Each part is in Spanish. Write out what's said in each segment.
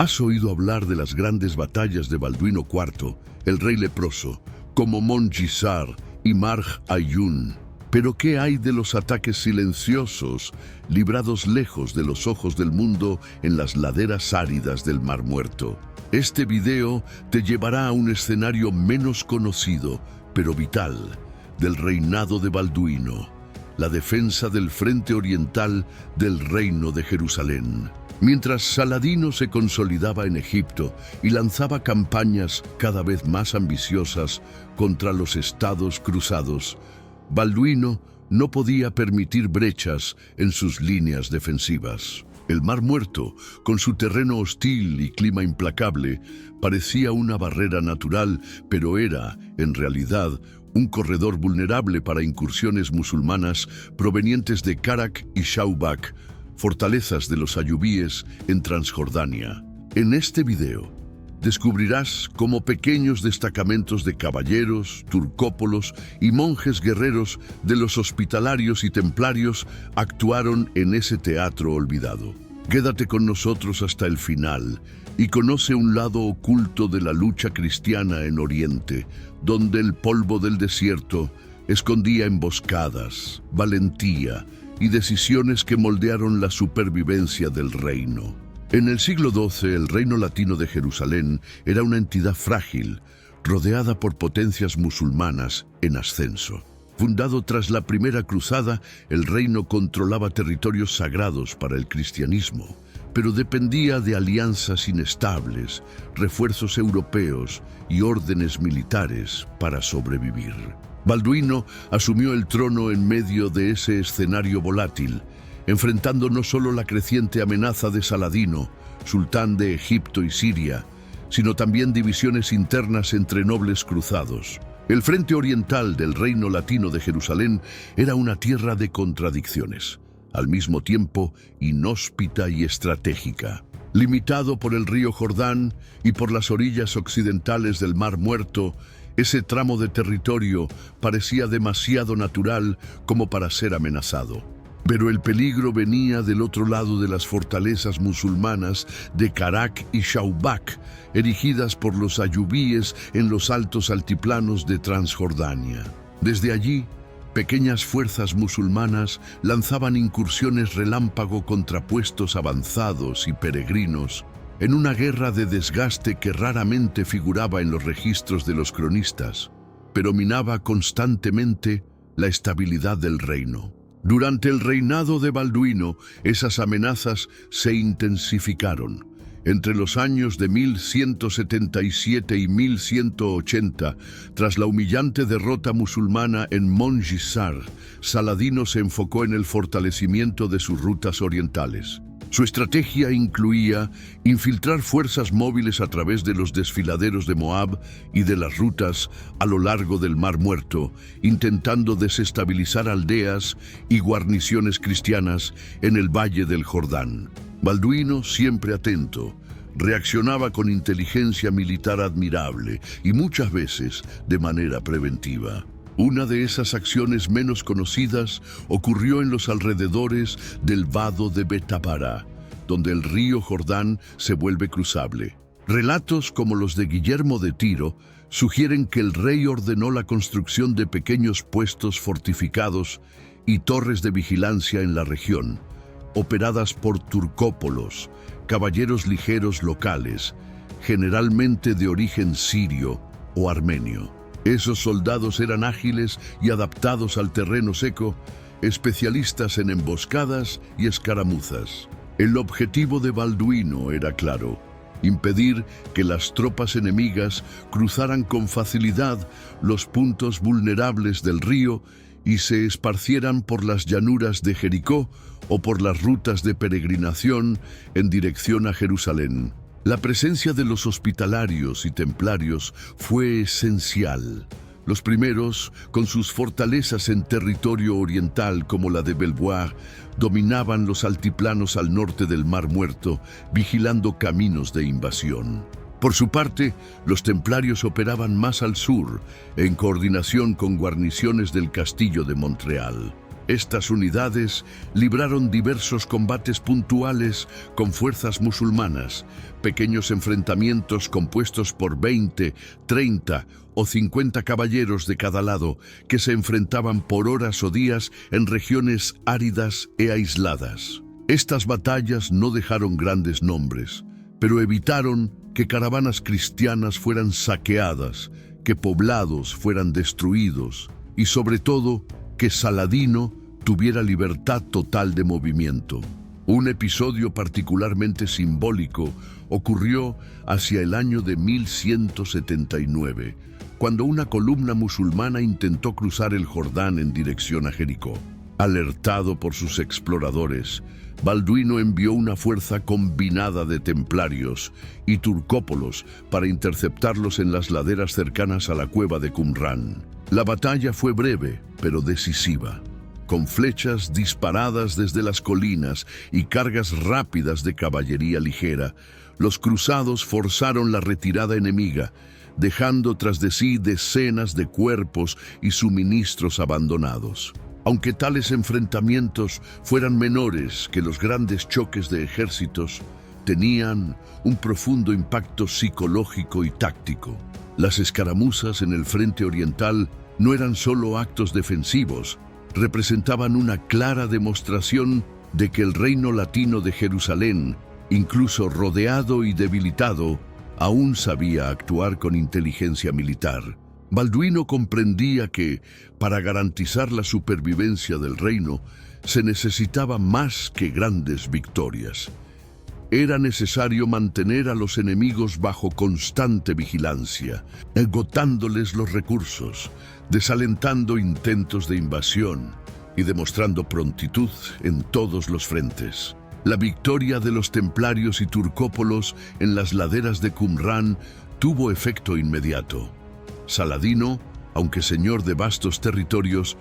Has oído hablar de las grandes batallas de Balduino IV, el rey leproso, como Montgisar y Marj Ayun. Pero ¿qué hay de los ataques silenciosos, librados lejos de los ojos del mundo en las laderas áridas del Mar Muerto? Este video te llevará a un escenario menos conocido, pero vital, del reinado de Balduino, la defensa del frente oriental del reino de Jerusalén. Mientras Saladino se consolidaba en Egipto y lanzaba campañas cada vez más ambiciosas contra los estados cruzados, Balduino no podía permitir brechas en sus líneas defensivas. El Mar Muerto, con su terreno hostil y clima implacable, parecía una barrera natural, pero era, en realidad, un corredor vulnerable para incursiones musulmanas provenientes de Karak y Shaubak, fortalezas de los ayubíes en Transjordania. En este video, descubrirás cómo pequeños destacamentos de caballeros, turcópolos y monjes guerreros de los hospitalarios y templarios actuaron en ese teatro olvidado. Quédate con nosotros hasta el final y conoce un lado oculto de la lucha cristiana en Oriente, donde el polvo del desierto escondía emboscadas, valentía y decisiones que moldearon la supervivencia del reino. En el siglo XII, el reino latino de Jerusalén era una entidad frágil, rodeada por potencias musulmanas en ascenso. Fundado tras la Primera Cruzada, el reino controlaba territorios sagrados para el cristianismo, pero dependía de alianzas inestables, refuerzos europeos y órdenes militares para sobrevivir. Balduino asumió el trono en medio de ese escenario volátil, enfrentando no solo la creciente amenaza de Saladino, sultán de Egipto y Siria, sino también divisiones internas entre nobles cruzados. El frente oriental del reino latino de Jerusalén era una tierra de contradicciones, al mismo tiempo inhóspita y estratégica. Limitado por el río Jordán y por las orillas occidentales del Mar Muerto, ese tramo de territorio parecía demasiado natural como para ser amenazado. Pero el peligro venía del otro lado de las fortalezas musulmanas de Karak y Shaubak, erigidas por los ayubíes en los altos altiplanos de Transjordania. Desde allí, pequeñas fuerzas musulmanas lanzaban incursiones relámpago contra puestos avanzados y peregrinos, en una guerra de desgaste que raramente figuraba en los registros de los cronistas, pero minaba constantemente la estabilidad del reino. Durante el reinado de Balduino, esas amenazas se intensificaron. Entre los años de 1177 y 1180, tras la humillante derrota musulmana en Montgisar, Saladino se enfocó en el fortalecimiento de sus rutas orientales. Su estrategia incluía infiltrar fuerzas móviles a través de los desfiladeros de Moab y de las rutas a lo largo del Mar Muerto, intentando desestabilizar aldeas y guarniciones cristianas en el Valle del Jordán. Balduino, siempre atento, reaccionaba con inteligencia militar admirable y muchas veces de manera preventiva. Una de esas acciones menos conocidas ocurrió en los alrededores del vado de Betabara, donde el río Jordán se vuelve cruzable. Relatos como los de Guillermo de Tiro sugieren que el rey ordenó la construcción de pequeños puestos fortificados y torres de vigilancia en la región, operadas por turcópolos, caballeros ligeros locales, generalmente de origen sirio o armenio. Esos soldados eran ágiles y adaptados al terreno seco, especialistas en emboscadas y escaramuzas. El objetivo de Balduino era claro: impedir que las tropas enemigas cruzaran con facilidad los puntos vulnerables del río y se esparcieran por las llanuras de Jericó o por las rutas de peregrinación en dirección a Jerusalén. La presencia de los hospitalarios y templarios fue esencial. Los primeros, con sus fortalezas en territorio oriental como la de Belvoir, dominaban los altiplanos al norte del Mar Muerto, vigilando caminos de invasión. Por su parte, los templarios operaban más al sur, en coordinación con guarniciones del castillo de Montreal. Estas unidades libraron diversos combates puntuales con fuerzas musulmanas, pequeños enfrentamientos compuestos por 20, 30 o 50 caballeros de cada lado que se enfrentaban por horas o días en regiones áridas e aisladas. Estas batallas no dejaron grandes nombres, pero evitaron que caravanas cristianas fueran saqueadas, que poblados fueran destruidos y sobre todo que Saladino tuviera libertad total de movimiento. Un episodio particularmente simbólico ocurrió hacia el año de 1179, cuando una columna musulmana intentó cruzar el Jordán en dirección a Jericó. Alertado por sus exploradores, Balduino envió una fuerza combinada de templarios y turcópolos para interceptarlos en las laderas cercanas a la cueva de Qumrán. La batalla fue breve, pero decisiva. Con flechas disparadas desde las colinas y cargas rápidas de caballería ligera, los cruzados forzaron la retirada enemiga, dejando tras de sí decenas de cuerpos y suministros abandonados. Aunque tales enfrentamientos fueran menores que los grandes choques de ejércitos, tenían un profundo impacto psicológico y táctico. Las escaramuzas en el frente oriental no eran solo actos defensivos, representaban una clara demostración de que el reino latino de Jerusalén, incluso rodeado y debilitado, aún sabía actuar con inteligencia militar. Balduino comprendía que, para garantizar la supervivencia del reino, se necesitaba más que grandes victorias. Era necesario mantener a los enemigos bajo constante vigilancia, agotándoles los recursos, desalentando intentos de invasión y demostrando prontitud en todos los frentes. La victoria de los templarios y turcópolos en las laderas de Qumrán tuvo efecto inmediato. Saladino, aunque señor de vastos territorios,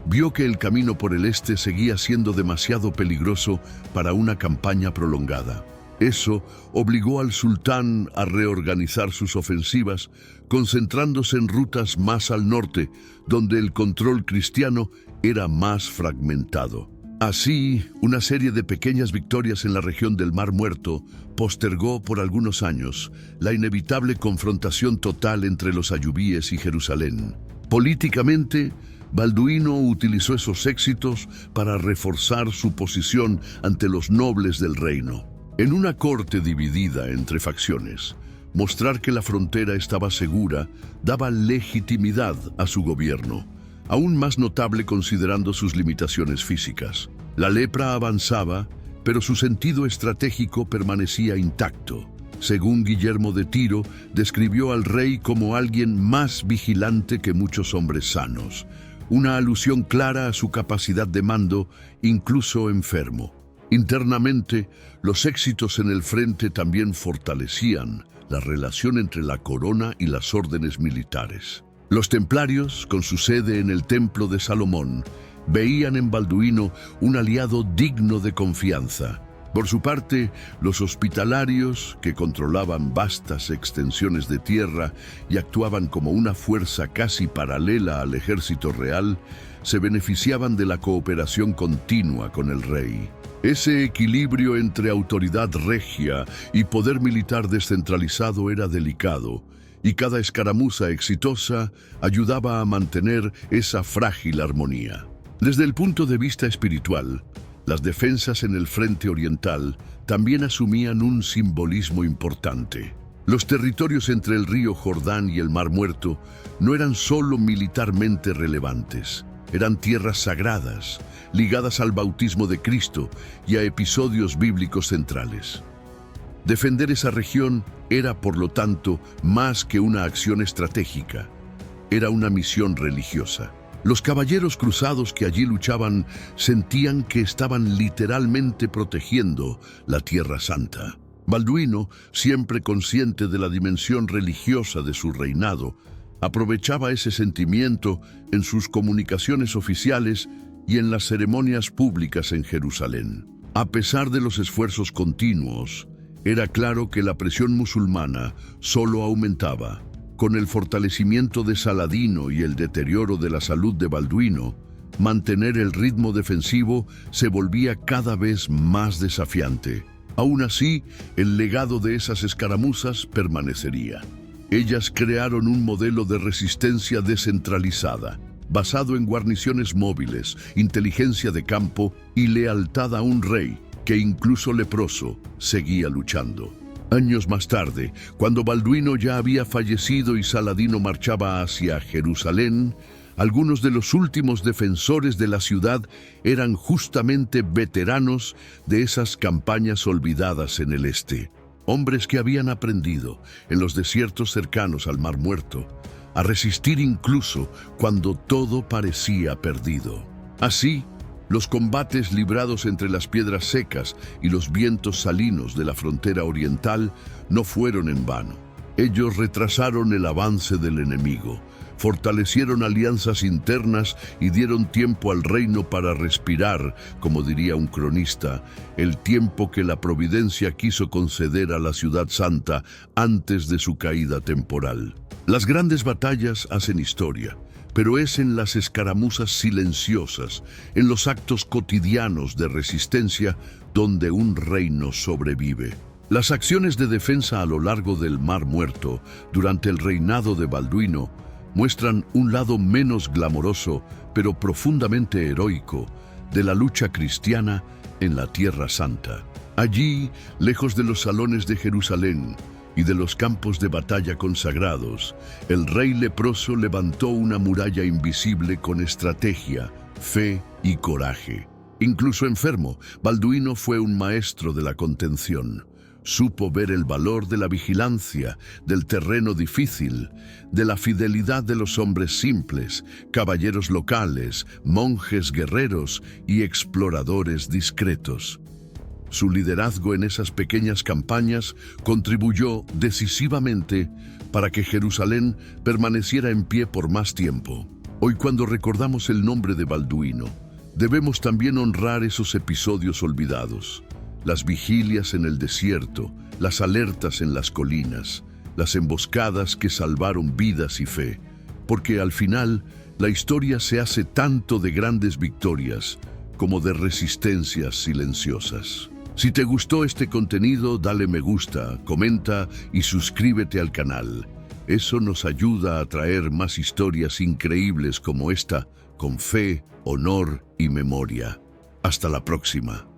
vio que el camino por el este seguía siendo demasiado peligroso para una campaña prolongada. Eso obligó al sultán a reorganizar sus ofensivas, concentrándose en rutas más al norte, donde el control cristiano era más fragmentado. Así, una serie de pequeñas victorias en la región del Mar Muerto postergó por algunos años la inevitable confrontación total entre los ayubíes y Jerusalén. Políticamente, Balduino utilizó esos éxitos para reforzar su posición ante los nobles del reino. En una corte dividida entre facciones, mostrar que la frontera estaba segura daba legitimidad a su gobierno, aún más notable considerando sus limitaciones físicas. La lepra avanzaba, pero su sentido estratégico permanecía intacto. Según Guillermo de Tiro, describió al rey como alguien más vigilante que muchos hombres sanos, una alusión clara a su capacidad de mando, incluso enfermo. Internamente, los éxitos en el frente también fortalecían la relación entre la corona y las órdenes militares. Los templarios, con su sede en el Templo de Salomón, veían en Balduino un aliado digno de confianza. Por su parte, los hospitalarios, que controlaban vastas extensiones de tierra y actuaban como una fuerza casi paralela al ejército real, se beneficiaban de la cooperación continua con el rey. Ese equilibrio entre autoridad regia y poder militar descentralizado era delicado, y cada escaramuza exitosa ayudaba a mantener esa frágil armonía. Desde el punto de vista espiritual, las defensas en el frente oriental también asumían un simbolismo importante. Los territorios entre el río Jordán y el Mar Muerto no eran solo militarmente relevantes, eran tierras sagradas, ligadas al bautismo de Cristo y a episodios bíblicos centrales. Defender esa región era, por lo tanto, más que una acción estratégica, era una misión religiosa. Los caballeros cruzados que allí luchaban sentían que estaban literalmente protegiendo la Tierra Santa. Balduino, siempre consciente de la dimensión religiosa de su reinado, aprovechaba ese sentimiento en sus comunicaciones oficiales y en las ceremonias públicas en Jerusalén. A pesar de los esfuerzos continuos, era claro que la presión musulmana solo aumentaba. Con el fortalecimiento de Saladino y el deterioro de la salud de Balduino, mantener el ritmo defensivo se volvía cada vez más desafiante. Aún así, el legado de esas escaramuzas permanecería. Ellas crearon un modelo de resistencia descentralizada, basado en guarniciones móviles, inteligencia de campo y lealtad a un rey que, incluso leproso, seguía luchando. Años más tarde, cuando Balduino ya había fallecido y Saladino marchaba hacia Jerusalén, algunos de los últimos defensores de la ciudad eran justamente veteranos de esas campañas olvidadas en el este. Hombres que habían aprendido, en los desiertos cercanos al Mar Muerto, a resistir incluso cuando todo parecía perdido. Así, los combates librados entre las piedras secas y los vientos salinos de la frontera oriental no fueron en vano. Ellos retrasaron el avance del enemigo, fortalecieron alianzas internas y dieron tiempo al reino para respirar, como diría un cronista, el tiempo que la providencia quiso conceder a la ciudad santa antes de su caída temporal. Las grandes batallas hacen historia, pero es en las escaramuzas silenciosas, en los actos cotidianos de resistencia, donde un reino sobrevive. Las acciones de defensa a lo largo del Mar Muerto, durante el reinado de Balduino, muestran un lado menos glamoroso, pero profundamente heroico, de la lucha cristiana en la Tierra Santa. Allí, lejos de los salones de Jerusalén y de los campos de batalla consagrados, el rey leproso levantó una muralla invisible con estrategia, fe y coraje. Incluso enfermo, Balduino fue un maestro de la contención. Supo ver el valor de la vigilancia, del terreno difícil, de la fidelidad de los hombres simples, caballeros locales, monjes guerreros y exploradores discretos. Su liderazgo en esas pequeñas campañas contribuyó decisivamente para que Jerusalén permaneciera en pie por más tiempo. Hoy, cuando recordamos el nombre de Balduino, debemos también honrar esos episodios olvidados. Las vigilias en el desierto, las alertas en las colinas, las emboscadas que salvaron vidas y fe, porque al final la historia se hace tanto de grandes victorias como de resistencias silenciosas. Si te gustó este contenido, dale me gusta, comenta y suscríbete al canal. Eso nos ayuda a traer más historias increíbles como esta, con fe, honor y memoria. Hasta la próxima.